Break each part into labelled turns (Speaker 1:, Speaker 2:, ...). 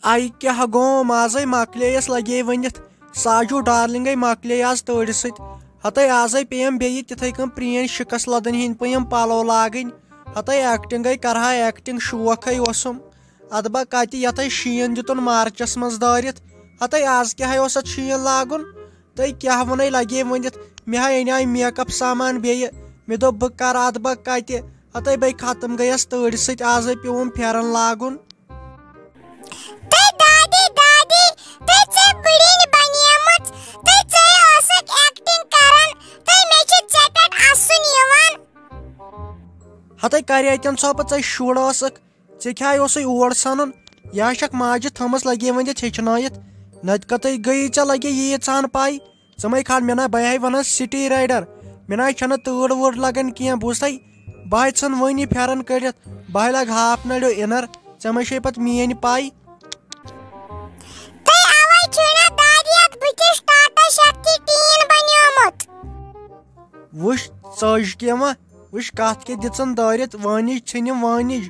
Speaker 1: आई क्या गोम आजे मकलेस लगे वनित साजू डार्लिंग मकले आज तड़ सत हते आजे पेम बे तिथे कम प्रेन शिकस लदन हिंद पेम पलो लागन हते एक्टिंग करहा एक्टिंग शौक ओसम अदबा कत यत शीन दितुन मार्चस मज दारित हते आज क्या अत शीन लागुन तई क्या वन लगे वनित मे अन मेकअप सामान बे मे दोप बह कर अदबा कत हते बे खत्म गयस तड़ सत आज पेवम फेरन लागुन। हते कर सोप ऐ शुर ऐ क्या ओर सन यह माज थमस लगे वन हेचनत नत कत गई ऐ लगे यीचान पाई चे खा मे ना बह वन सिटी राइडर मे ना तड़ वड़ लगन कह बूस बह सन वन फेरन कड़ित बह लग हाफ नड़ो इनर चे मे पे मेन पाई। वुश सज कह वुश कत के दिचन दारित वानिज छनिम वानिज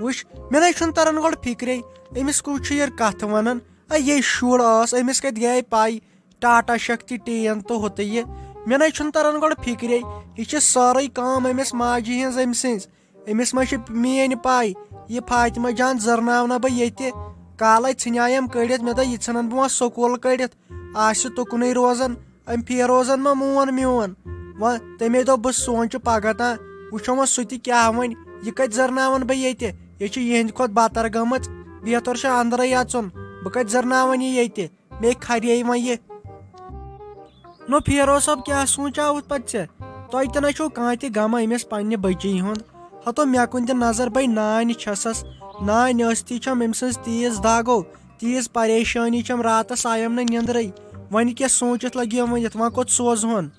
Speaker 1: वुश मे ना तरन गोड़ फिक्रे अमिस कुछ कत वन ये शुर अमिस कत गए पाई टाटा शक्ति टेन तो होते ये मे ना तरन गोड़ फिक्रे यह सारे काम अमिस माजी हज अमिस मा मेन पाई ये फातिमा जान जरना बह ये काल षनायम कड़ित मे यह सन बह स्कूल कड़ित आस तुकुन रोजान अम फेरोजन मा मोन मोन व तमे दो बह सोच पगह ता वो वो सह क्या वन यह कत जरनावन बह ये यह खुद बतर गमत बेहतर अंदर अचुन बह कत जरनावन ये मे खरे वो ये नो फेरोज साहब क्या सोचाव पे तुम ते ना कह गम अमिस पन्ने बच्ची हुंद हतो मे कुन नजर बह नान छसस नान ती अम सज तीज दागो तीज परेशानी चम रातस आयम न निंद्रे वन क्या सोचित लगे वन वो कोत सोज हन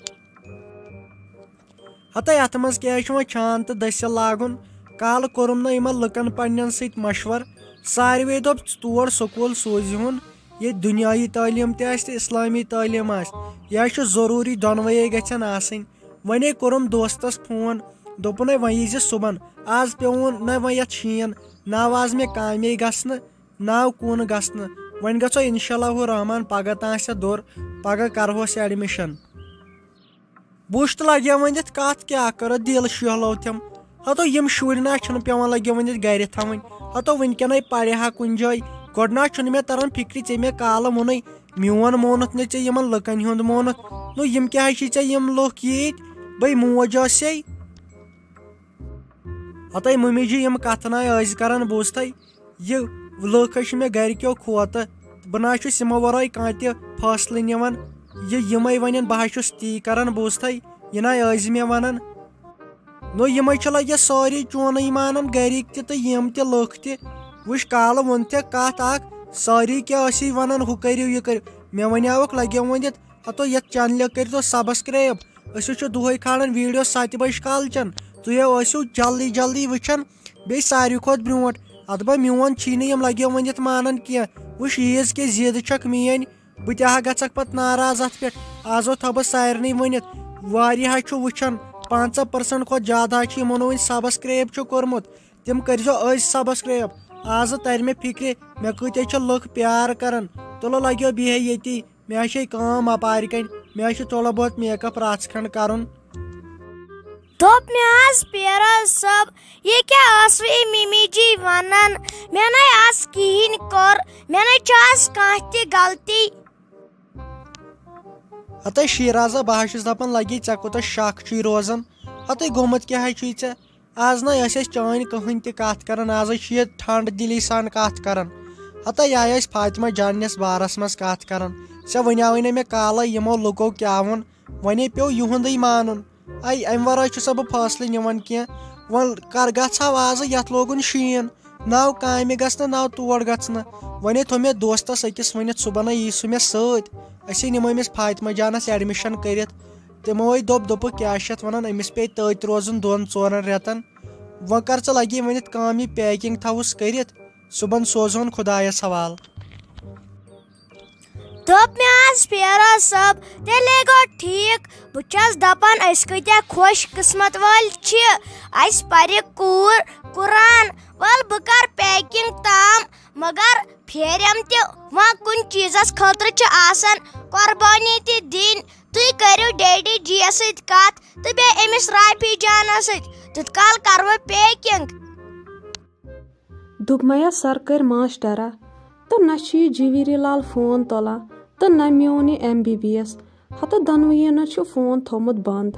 Speaker 1: हते अत मज क्या छान तो दसिल लागुन काल कोरुम न इन लुकन पन्न सत मशवर सारे दोप तोड़ स्कूल सोजहुन ये दुनियाई तालीम ते इस्लामी तालीम यह जरूरी दोनवे गन आसन वने कोरुम दोस्तस फोन दोपन वन यी सुबन आज पेवन न वो ये शीन नाव आज मे कामे गसन नाव कुन गसन वन गो इंशाअल्लाह रहमान पगह तास दोर पगह करहोस एडमिशन बुश तो लगे वन कत क्या कर दिल शहलो तम हतो यम शुर ना पेवान लगे वन गर थवन हतो वनकन पढ़ हा कुन जाय गोड मे तरन फिक्र ऐ मे काल वोन मोन मोनत ने ऐ यमन लुकन हुंद मोनत नो यम क्या ऐ यम लुक ये भाई मोज से हत मम्मी जी यम कथना कर बूज यह लुक मे गरक्यो खोत बह ना यमो वर कह फैसल निवान यम वन बह ती कर बूज यह ना मे वन नो यम लगे सारी चोन मान गरिक तम लुक तुश काल वोन कत सारी क्या वन हु करू यह कर मे वनक लगे वन हतो ये चैनल करो सब्सक्राइब दुह खान वीडियो 7 बज कालचन तुसो जल्दी जल्दी वुचान बे सारी खुद ब्रो अदबा मोन यम लगे वन मान कह वुश ईज के जिद छक मेन बह गक पे नाराज अत पे आजो थब सारे वन वुचान 50% खुद ज्यादा यमो वन सब्सक्राइब कोर्मुत तम कर सब्सक्राइब आज तर मे फिक्र मे कत लुक प्यार कर तुलो लगे बह ये मे कम अपार कन मे थोड़ा बहुत मेकअप रात खंड कर
Speaker 2: दोप मे आज फेरोज साहब ये क्या मिमी जी वनान मे ना आज कहीं कर मे ना कह गलती
Speaker 1: हत शीराजा बह दपान लगे ऐ कोत शक रोजान हत गोमुत क्या ऐ आज ना चान कहन कत कर आज ये ठंड दिली सान कत कर हत यह फातिमा जानस बारस मज कत कर ऐ वनाव मे काल यमो लुको क्या वोन वने पे युंद मान अम वर बह फैसल निवान कह वन कर गहाव आज यथ लोगुन शीन नाव काम गसन नाव तोड़ गन वने थो मे दोस्तस अकिस वन सुबह यी सह मे सत नमो अमिस फातिमा जानस एडमिशन कर तमो दोप क्या वन अमिस पे तथ रोजन 2-4 रेतन वो कर च लगे वन काम यह पैकिंग थवस कर सुबह सोजन खुदायस हवाल
Speaker 2: दोप मे आज फेरोज साहब तेले गो ठीक बस दपान कत्या खुश किस्मत वाल पर कूर कुरान वल बह कर पैकिंग ताम मगर फेरम ते वहाँ कुन चीजस खतर आसान कुर्बानी ते दिन तुई करू डैडी जी सत कत तो बे अमिस राफी जाना सत तुत काल करव पैकिंग
Speaker 3: दुपमया सर कर मास्टरा तो न जीवीरी लाल फोन तुला तो न मोन MBBS हतो दनवयन फोन थोमुत बंद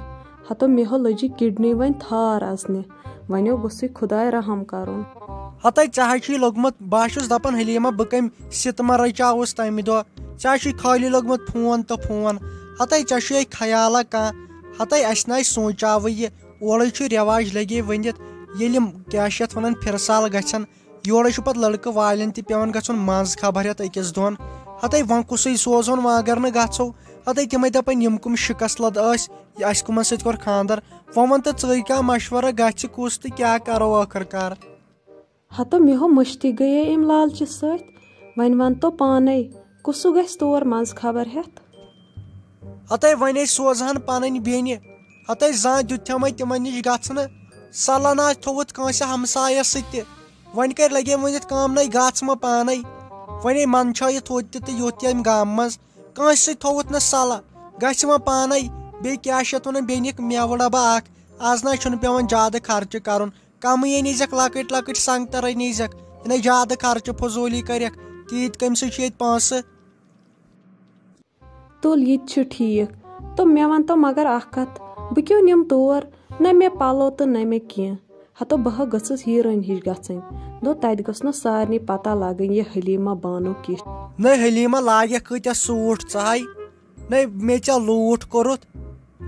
Speaker 3: हतो मेहो लजी किडनी वन थार अजने वनो गुस खुदाय रहम करुन
Speaker 1: हते चाहे लोगमुत बाशुस दपन हलीमा बह कम सितमा रचावस तमि दो चाहे खाली लोगमुत फोन तो फोन हते चे ख्याला कह हते अस ना सोचाव यह ओर रिवाज लगे वनित ये क्या वन फिर साल गन योर पत लड़कं वालन पेवन गन मज खबर हेत अकिस दोन हते वह कुस सोजन वह अगर न गो हते तम दपन यम कुम शिकस लद अस कुमन सत कोर खानदर वह वन तो च क्या मशवरा गस कुस तो क्या करो आखिरकार
Speaker 3: हतो मेहो मुश्ती गए अम लालच वन वन तो पाने कुसु गस तोर मज खबर हेत
Speaker 1: हते वन सोजहन पन बेन हते जा दुथम तिमन निश गन सलाना थोत कंस हमसायस वन कर लगे वनित काम न ग पान वन मन थोत योत गाम मज कंस थोत न सलाह गस पान बे क्या वन बेनिक मेव डबा आज ना पेवन ज्यादा खर्च कर कम अनीजक लकट लकट संगतर अनीजक ये ज्यादा खर्च फजूली कर तीत कम सत पास
Speaker 3: तुल ये ठीक तो मे वन तो मगर अत बह क्यों निम तोर न मे पलो तो न मे कह हतो बह गस हीरोइन हिश गन दो तत गस न सारे पता लगन ये हलीमा बानो कि
Speaker 1: न हलीमा लागे कत्या सूट चाहे न मे चा लूट कोरुत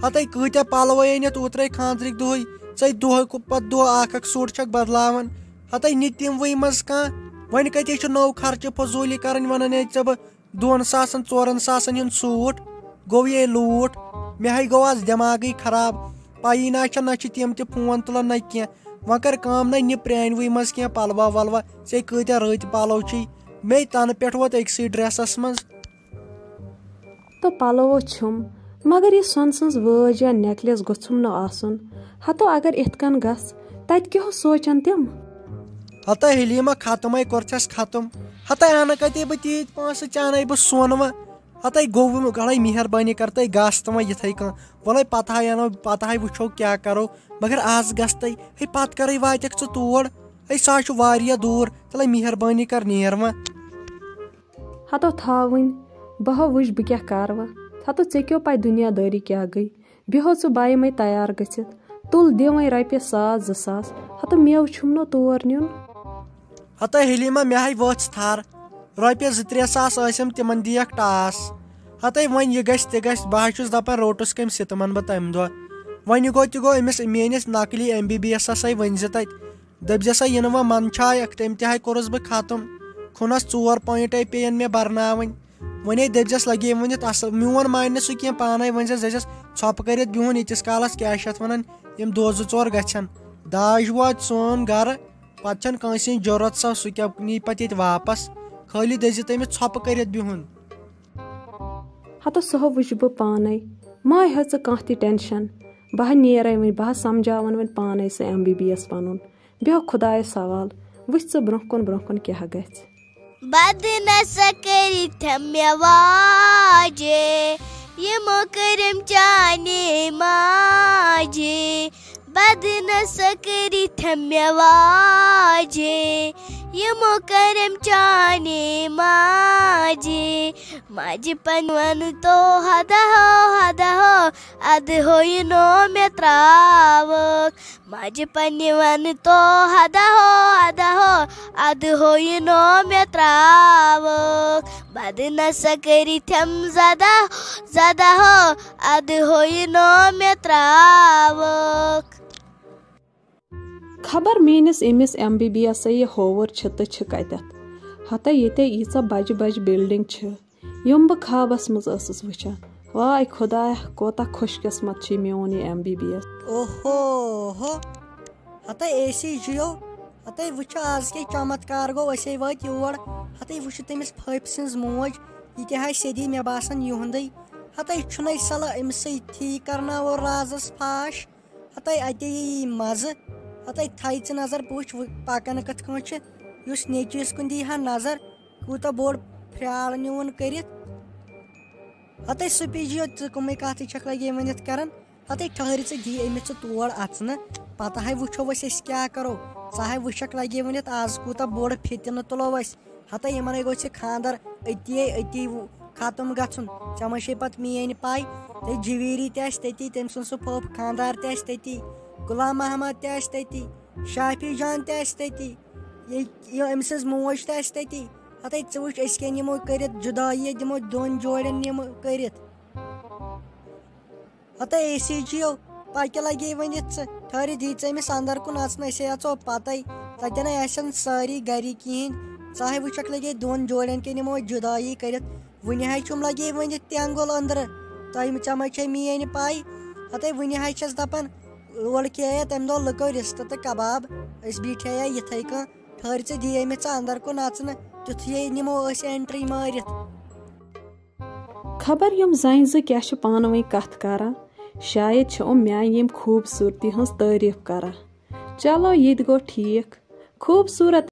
Speaker 1: हते कत्या पलव अनित उतरे खानद्रिक दुह चे दुह पत दुह सूट छक बदलावन हते नि तिम वही मज कह वन कत्या नौ खर्च फजूली कर वन ऐ बह 2,000 4,000 हूं सूट गो ये लूट मे गो आज दिमाग खराब पी ना तम फोन तुलान न कह वह कर काम न नि प्रानवे मज कह पलवा वलवा ऐ कत्या रत पलव ची मे तन पे वोत अक्सी ड्रेसस मज
Speaker 3: तो पलवो छुम मगर ये सोन सज वज या नेकलेस गोछुम न आसन हतो अगर इतकन गस तत क्या सोचन तिम
Speaker 1: हते हलीमा खत्म कोरस खत्म हते अन कते बह तीत पास चान बह सोनव हते गो गड़े मेहरबानी कर तय गस तम ये कह वल पता अनो पता वो क्या करो मगर आज गस हे पत कर वात तोड़ हे सह दूर तले मेहरबानी कर नेर व
Speaker 3: हतो थावन बह वुच बह क्या कर व हतो ऐ क्यों पाई दुनियादारी क्या गई बेहो च बाय मे तैयार गसित तुल दि वह रॉपियस 1,000 हतो मेव छुम न तोर नुन
Speaker 1: हते हलीमा मे वच थार रॉपियस 2-3 तिमन दियक टास हते वन यह गस तह बह दपान रोटस कम सितमन बह तम दह वन गो तगो अमिस मेनिस नकली MBBS वन तत दपज इन वह मन तम तह कोरस बह खत्म खुनस 4 पॉइंट पेन मे बरनावन वने दपजस लगे वनित असल मोन मान सह कह पान वन दस छप कर बिहुन यीतिस कालस क्या वन यम 2-4 गन दाज वात सोन गर पत कंस जरूरत सह सह क्या नी पत वापस खाली दज तमिस छप कर बिहुन
Speaker 3: हतो सह वुच बह पान मा हे कह टेंशन बह नेर वन बह समझावन वन पान सह MBBS पनुन बेहो खुदाय सवाल वुच ब्रोह कुन क्या गछ
Speaker 2: बद न सकरिथ मे वाजे यमो करम चाने माजे बद न सकरिथ मे वाजे यमो करम चाने माजे माजे पनवन तो हदा हो अद हो नो मे त्रावक माजे पनवन तो हदा हो अद हो नो मे त्रावक बद न सकरिथम ज़दा हो अद हो नो मे त्रावक
Speaker 3: खबर मेनिस अमिस MBBS ये होवर तो कत हते ये यीच बज बज बिल्डिंग यम बह खाबस मज वुचान वाय खुदाया कोता खुशकिस्मत मोन ये MBBS
Speaker 1: ओहो हो हते AC जियो हते वुच आज के चमत्कार गो असे वात योर हते वुच तमिस फप सिंज मोज ये सदी मे बासन युंदे हते छुनै सला अमिस ठीक करना और राजस फाश हते अते मज हते थै नजर पुछ पकन कथ युस नेचिस कुन दी हा नजर कूता बोड़ फ्याल न्यून करित हते सुपीजियो कुमे कथ छक लगे वनित करन हते ठहर दी अमिस तोड़ अचन पता है वुचो अस क्या करो सह वुचक लगे वनित आज कूता बोड़ फितन तुलो हते यमन गो खानदर अति खत्म गन चमे पे मेन पाई ते जवेरी ती तम सु पोप खानदार ती गुलाम महमद ती शाफी जान ती अमिस मोज ती हते वुच अस क्या निमो कर जुदाई दिमो दोन जोड़न निमो कर हते एसीजियो पके लगे वनित ठहर दी अमिस अंदर कुन अचन अचो पत तन सारी गरी कहें सह वुचक लगे दोन जोड़न के निमो जुदाई कर वन हम लगे वन तेंगुल अंदर चमे मेन पाई हते वन दपान ओर खेया तम दो लुको रिश्त तो कबाब बिठे इथे कह ठहर दी अमिस अंदर कुन अचन तुथे निमो एंट्री मारित
Speaker 3: खबर यम जन क्या पान वन कथ करा शायद म्या यम खूबसूरती हज तारीफ करा चलो ये गो ठीक खूबसूरत